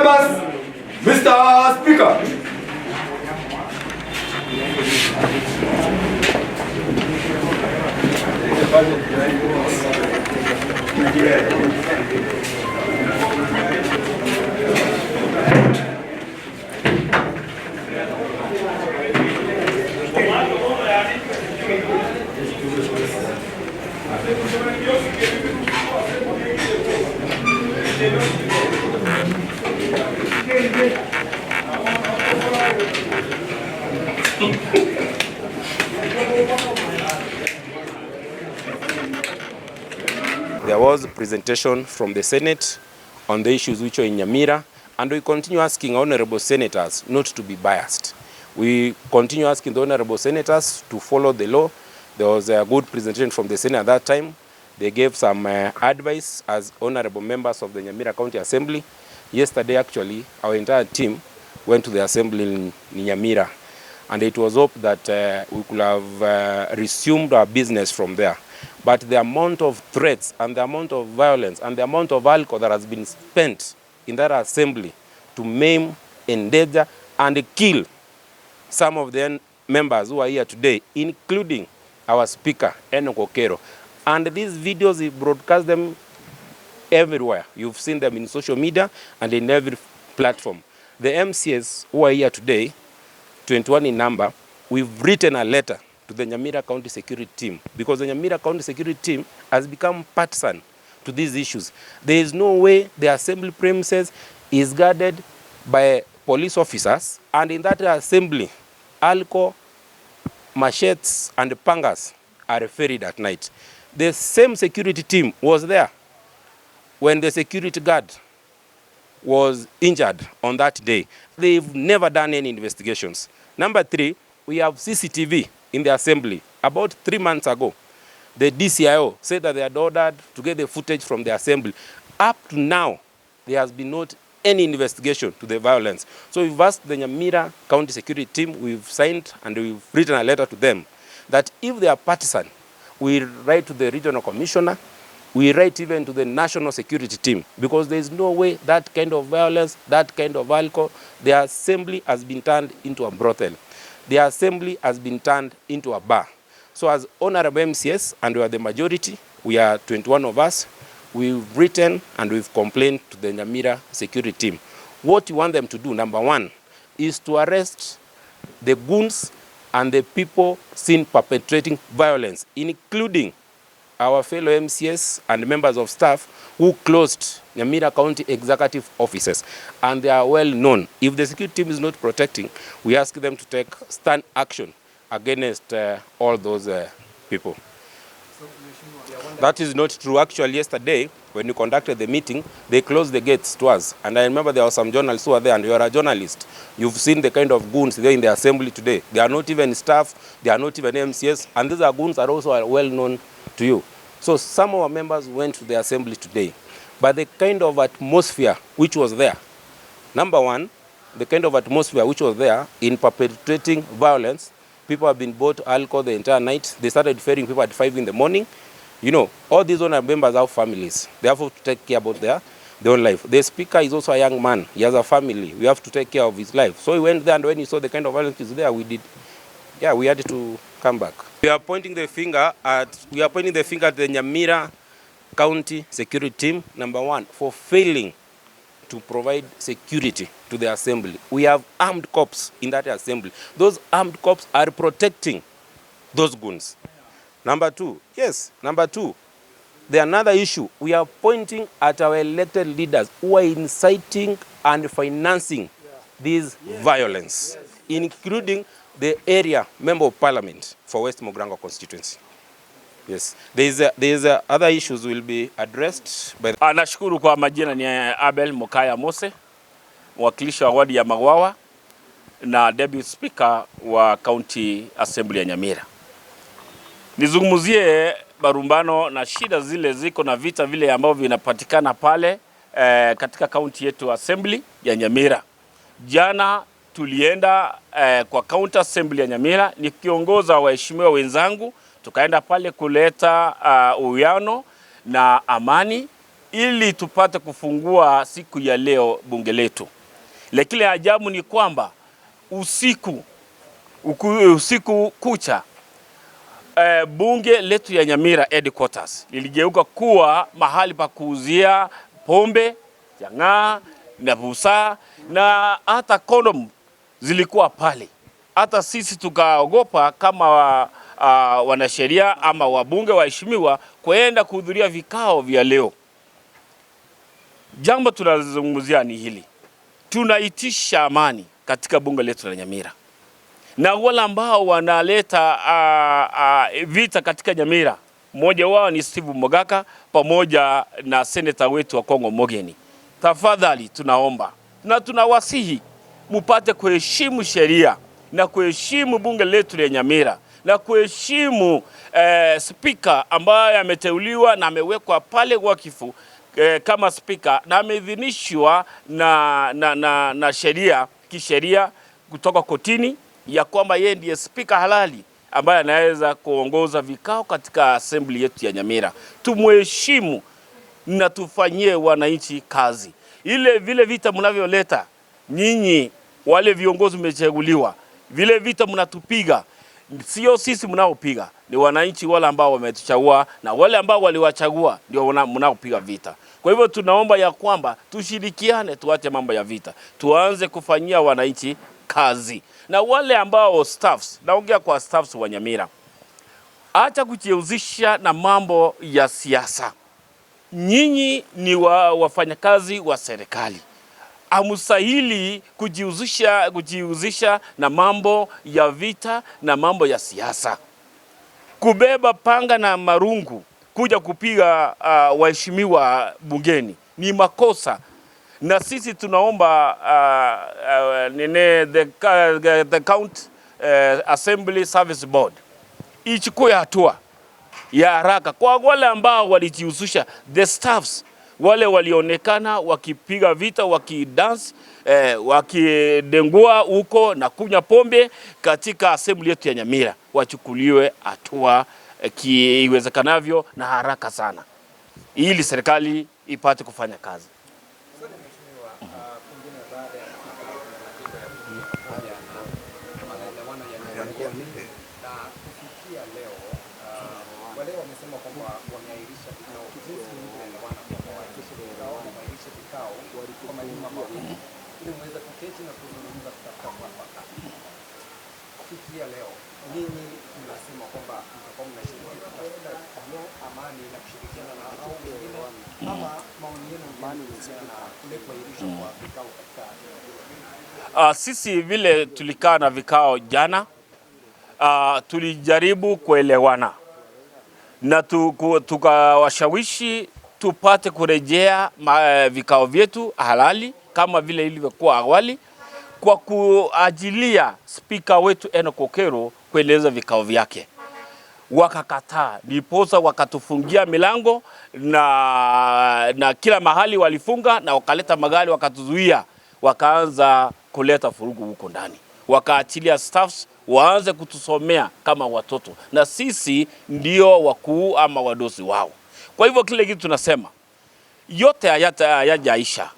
members, Mr. Speaker. There was a presentation from the Senate on the issues which are in Nyamira, and we continue asking honorable senators not to be biased. We continue asking the honorable senators to follow the law. There was a good presentation from the Senate at that time. They gave some advice as honorable members of the Nyamira County Assembly. Yesterday, actually, our entire team went to the assembly in Nyamira, and it was hoped that we could have resumed our business from there. But the amount of threats and the amount of violence and the amount of alcohol that has been spent in that assembly to maim, endanger, and kill some of the members who are here today, including our speaker, Enoch Okero. And these videos, we broadcast them everywhere. You've seen them in social media and in every platform. The MCAs who are here today, 21 in number, we've written a letter to the Nyamira County Security Team, because the Nyamira County Security Team has become partisan to these issues. There is no way the assembly premises is guarded by police officers, and in that assembly, alcohol, machetes, and pangas are ferried at night. The same security team was there when the security guard was injured on that day. They've never done any investigations. Number 3, we have CCTV in the assembly. About 3 months ago, the DCIO said that they had ordered to get the footage from the assembly. Up to now, there has been not any investigation to the violence. So we've asked the Nyamira County Security Team, we've signed and we've written a letter to them that if they are partisan, we write to the regional commissioner, we write even to the national security team, because there is no way that kind of violence, that kind of alcohol, the assembly has been turned into a brothel. The assembly has been turned into a bar. So as honorable MCAs, and we are the majority, we are 21 of us, we've written and we've complained to the Nyamira security team. What we want them to do, number 1, is to arrest the goons and the people seen perpetrating violence, including our fellow MCAs and members of staff who closed Nyamira County executive offices. And they are well known. If the security team is not protecting, we ask them to take stern action against all those people. That is not true. Actually, yesterday, when you conducted the meeting, they closed the gates to us. And I remember there were some journalists who were there, and you are a journalist. You've seen the kind of goons there in the assembly today. They are not even staff, they are not even MCAs, and these are goons that also are well known to you. So some of our members went to the assembly today. But the kind of atmosphere which was there, number 1, the kind of atmosphere which was there in perpetrating violence, people have been bought alcohol the entire night. They started ferrying people at 5 in the morning. You know, all these owner members have families. They have to take care about their own life. The speaker is also a young man. He has a family. We have to take care of his life. So he went there, and when he saw the kind of violence is there, we had to come back. We are pointing the finger at the Nyamira County Security Team, number 1, for failing to provide security to the assembly. We have armed cops in that assembly. Those armed cops are protecting those goons. Number 2, the another issue, we are pointing at our elected leaders who are inciting and financing this violence, including the area member of parliament for West Moganga constituency. Yes, there is other issues will be addressed by the... Nashukuru kwa majina ni Abel Mokaya Mose, mwakilishi wa wadi ya Magwawa na deputy speaker wa county assembly ya Nyamira. Nizungumzie barumbano na shida zile ziko na vita vile ambavyo vinapatikana pale katika county yetu assembly ya Nyamira. Jana tulienda kwa county assembly ya Nyamira nikiongoza waheshimiwa wenzangu, tukaenda pale kuleta uwiano na amani ili tupate kufungua siku ya leo bunge letu. Lakini ajabu ni kwamba usiku kucha bunge letu ya Nyamira headquarters liligeuka kuwa mahali pa kuuzia pombe, jang'aa na busaa, na hata kondom zilikuwa pale. Hata sisi tukaogopa kama wanasheria ama wabunge waheshimiwa kwenda kuhudhuria vikao vya leo. Jambo tunazungumzia ni hili. Tunaitisha amani katika bunge letu la Nyamira. Na wale ambao wanaleta vita katika Nyamira, mmoja wao ni Steve Mogaka pamoja na seneta wetu wa Kongo Mogeni. Tafadhali tunaomba na tunawasihi mupate kuheshimu sheria na kuheshimu bunge letu la Nyamira na kuheshimu speaker ambaye ameteuliwa na amewekwa pale wakifu kama speaker na ameidhinishwa na kisheria kutoka kotini ya kwamba yeye ndiye speaker halali ambaye anaweza kuongoza vikao katika assembly yetu ya Nyamira. Tumheshimu na tufanyie wananchi kazi. Vile vita mnavyoleta nyinyi wale viongozi mmechaguliwa, vile vita mnatupiga, sio sisi mnaopiga, ni wananchi wale ambao wametuchagua na wale ambao waliwachagua ndio mnaopiga vita. Kwa hivyo tunaomba ya kwamba tushirikiane, tuache mambo ya vita, tuanze kufanyia wananchi kazi. Na wale ambao staffs, naongea kwa staffs wa Nyamira, acha kujihusisha na mambo ya siasa. Nyinyi ni wafanyakazi wa serikali. Hamstahili kujihusisha na mambo ya vita na mambo ya siasa. Kubeba panga na marungu kuja kupiga waheshimiwa bungeni ni makosa. Na sisi tunaomba the County Assembly Service Board ichukue hatua ya haraka kwa wale ambao walijihusisha, the staffs wale walionekana wakipiga vita, wakidance, wakidengua huko na kunywa pombe katika assembly yetu ya Nyamira, wachukuliwe hatua kiwezekanavyo na haraka sana ili serikali ipate kufanya kazi. Sisi vile tulikaa na vikao jana, tulijaribu kuelewana na tukawashawishi tupate kurejea vikao vyetu halali kama vile ilivyokuwa awali, kwa kuajilia speaker wetu Enoch Okero kueleza vikao vyake. Wakakataa, ndiposa wakatufungia milango na kila mahali walifunga, na wakaleta magari wakatuzuia, wakaanza kuleta furugu huko ndani. Wakaachilia staffs waanze kutusomea kama watoto, na sisi ndio wakuu ama wadosi wao. Kwa hivyo kile kitu tunasema yote hayajaisha.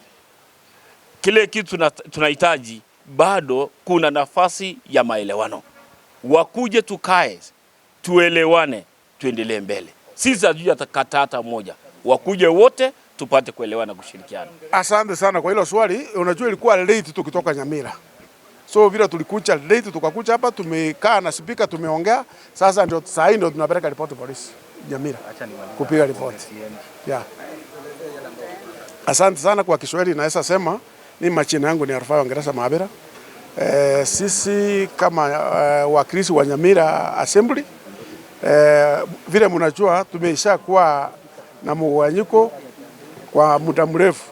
Kile kitu tunahitaji bado kuna nafasi ya maelewano. Wakuje tukae, tuelewane, tuendelee mbele. Sisi hatujatakata hata moja. Wakuje wote tupate kuelewana, kushirikiana. Asante sana kwa hilo swali. Unajua ilikuwa late tukitoka Nyamira. So vile tulikuja late tukakuja hapa, tumekaa na speaker, tumeongea. Sasa ndio saa hii ndio tunapeleka report polisi Nyamira kupiga report. Yeah. Asante sana kwa Kiswahili, naweza sema ni machina yangu ni Arfa Wangereza Mabera. Sisi kama wakilisi wa Nyamira Assembly, vile mnajua tumeisha kuwa na mgawanyiko kwa muda mrefu,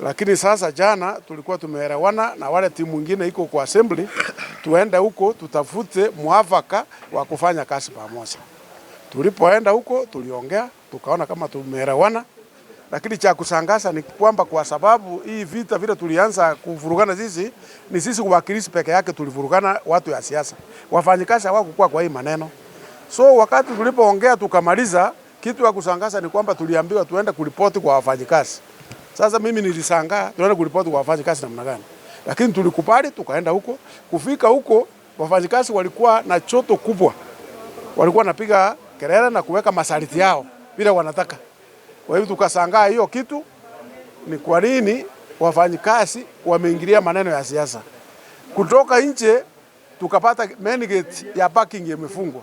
lakini sasa jana tulikuwa tumeelewana na wale timu nyingine iko kwa assembly, tuende huko tutafute mwafaka wa kufanya kazi pamoja. Tulipoenda huko tuliongea, tukaona kama tumeelewana, lakini cha kusangaza ni kwamba kwa sababu hii vita vile tulianza kuvurugana sisi, ni sisi wakilisi peke yake tulivurugana, watu ya siasa. Wafanyikazi hawakuwa kwa hii maneno. So wakati tulipoongea tukamaliza, Kitu ya kusangaza ni kwamba tuliambiwa tuende kuripoti kwa wafanyikazi. Sasa mimi nilishangaa tuende kuripoti kwa wafanyikazi namna gani. Lakini tulikubali tukaenda huko. Kufika huko wafanyikazi walikuwa na choto kubwa. Walikuwa napiga kelele na kuweka masharti yao bila wanataka. Kwa hivyo tukashangaa hiyo kitu ni kwa nini wafanyikazi wameingilia maneno ya siasa. Kutoka nje tukapata main gate ya parking imefungwa.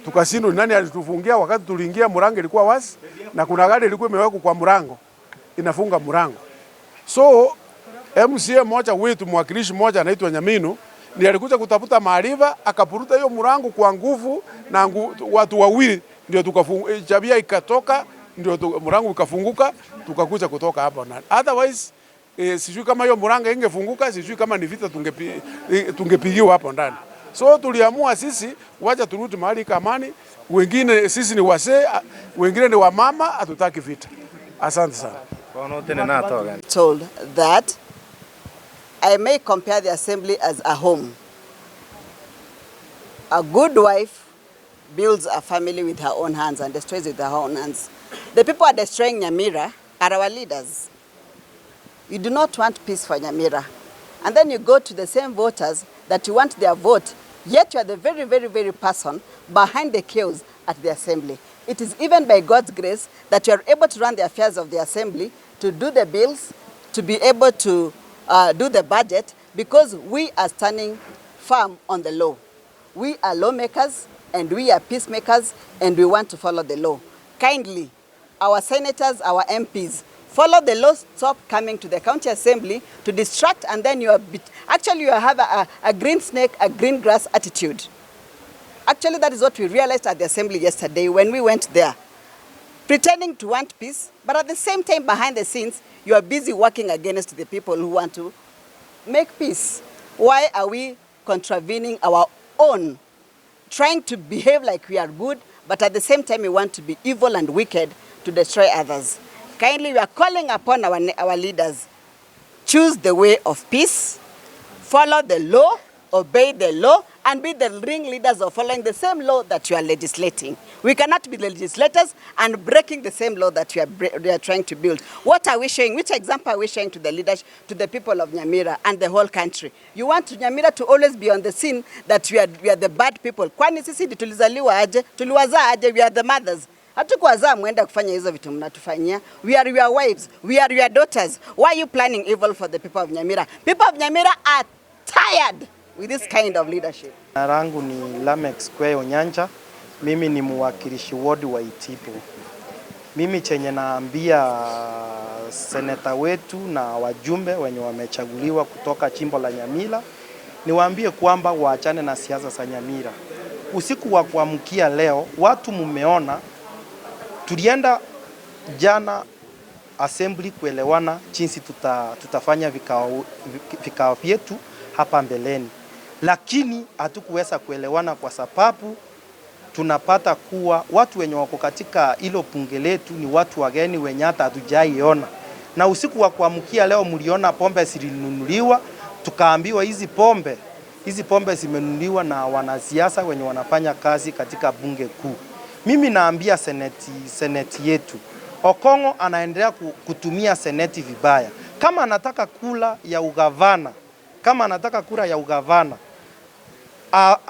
Tukashindwa nani alitufungia wakati tuliingia, mlango ilikuwa wazi na kuna gari ilikuwa imewekwa kwa mlango inafunga mlango. So MCA mmoja wetu, mwakilishi mmoja anaitwa Nyamino, ndiye alikuja kutafuta maarifa, akapuruta hiyo mlango kwa nguvu na watu wawili ndio tukafunga, chabia ikatoka, ndio mlango ukafunguka, tukakuja kutoka hapo ndani. Otherwise sijui kama hiyo mlango ingefunguka, sijui kama ni vita tungepigiwa hapo ndani. So tuliamua sisi wacha turudi mahali kamani, wengine sisi ni wazee, wengine ni wamama, hatutaki vita. Asante sana. Told that I may compare the assembly as a home. A good wife builds a family with her own hands and destroys with her own hands. The people are destroying Nyamira are our leaders. You do not want peace for Nyamira. And then you go to the same voters that you want their vote, yet you are the very, very, very person behind the chaos at the assembly. It is even by God's grace that you are able to run the affairs of the assembly, to do the bills, to be able to do the budget, because we are standing firm on the law. We are lawmakers and we are peacemakers and we want to follow the law. Kindly, our senators, our MPs, follow the law, stop coming to the county assembly to distract, and then you have a green snake, a green grass attitude. Actually, that is what we realized at the assembly yesterday when we went there. Pretending to want peace, but at the same time, behind the scenes, you are busy working against the people who want to make peace. Why are we contravening our own, trying to behave like we are good, but at the same time we want to be evil and wicked to destroy others? Kindly, we are calling upon our leaders. Choose the way of peace, follow the law, obey the law, and be the ringleaders of following the same law that you are legislating. We cannot be legislators and breaking the same law that we are trying to build. What are we showing? Which example are we showing to the leaders, to the people of Nyamira and the whole country? You want Nyamira to always be on the scene that we are the bad people. Kwani sisi tulizaliwa aje? Tuliwazaa aje? We are the mothers. Hatukuwazaa mwenda kufanya hizo vitu mnatufanyia. We are your wives. We are your daughters. Why are you planning evil for the people of Nyamira? People of Nyamira are tired with this kind of leadership. Rangu ni Lamex Square Onyanja. Mimi ni mwakilishi ward wa Itipo. Mimi chenye naambia seneta wetu na wajumbe wenye wamechaguliwa kutoka jimbo la Nyamira, niwaambie kwamba waachane na siasa za Nyamira. Usiku wa kuamkia leo, watu mumeona, tulienda jana assembly kuelewana jinsi tutafanya vikao vyetu hapa mbeleni. Lakini hatukuweza kuelewana kwa sababu tunapata kuwa watu wenye wako katika hilo bunge letu ni watu wageni wenye hata hatujaiona. Na usiku wa kuamkia leo mliona pombe zilinunuliwa, tukaambiwa hizi pombe zimenunuliwa na wanasiasa wenye wanafanya kazi katika bunge kuu. Mimi naambia seneti yetu, Okongo anaendelea kutumia seneti vibaya. Kama anataka kula ya ugavana,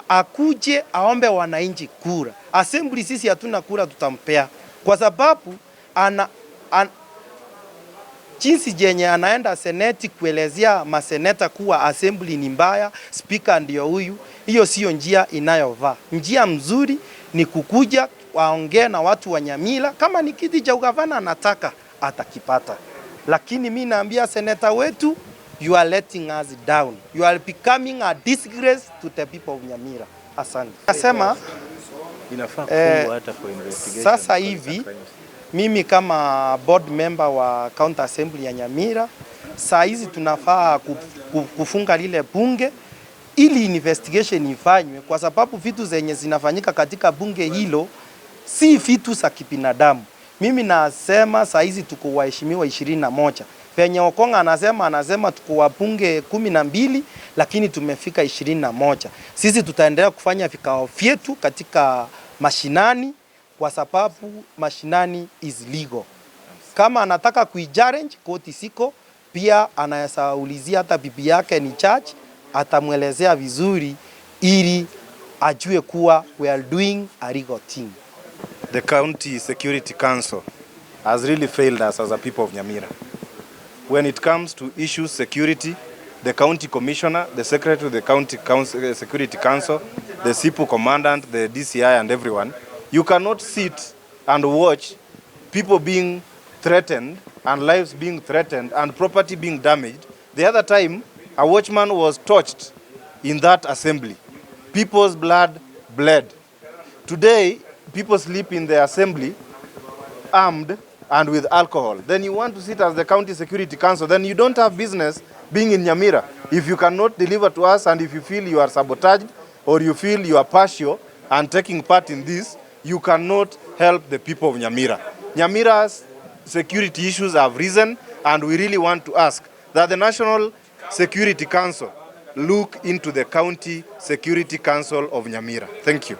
akuje aombe wananchi kura. Assembly sisi hatuna kura tutampea. Kwa sababu jinsi jenye anaenda seneti kuelezea maseneta kuwa assembly ni mbaya, speaker ndio huyu, hiyo sio njia inayovaa. Njia mzuri ni kukuja waongee na watu wa Nyamira, kama ni kiti cha ugavana anataka atakipata. Lakini mimi naambia seneta wetu, you are letting us down. You are becoming a disgrace to the people of Nyamira. Asante. Nasema sasa hivi mimi kama board member wa county assembly ya Nyamira, saa hizi tunafaa kufunga lile bunge ili investigation ifanywe, kwa sababu vitu zenye zinafanyika katika bunge hilo si vitu za kibinadamu. Mimi nasema saa hizi tuko waheshimiwa 21. Penye Okonga anasema tuko wabunge 12, lakini tumefika 21. Sisi tutaendelea kufanya vikao vyetu katika mashinani kwa sababu mashinani is legal. Kama anataka kuichallenge, koti siko, pia anaweza ulizia hata bibi yake ni judge, atamwelezea vizuri ili ajue kuwa we are doing a legal thing. The County Security Council has really failed us as a people of Nyamira. When it comes to issues security, the county commissioner, the secretary of the county security council, the SIPU commandant, the DCI and everyone, you cannot sit and watch people being threatened and lives being threatened and property being damaged. The other time, a watchman was torched in that assembly. People's blood bled. Today, people sleep in the assembly armed and with alcohol. Then you want to sit as the county security council, then you don't have business being in Nyamira. If you cannot deliver to us and if you feel you are sabotaged or you feel you are partial and taking part in this, you cannot help the people of Nyamira. Nyamira's security issues have risen, and we really want to ask that the National Security Council look into the County Security Council of Nyamira. Thank you.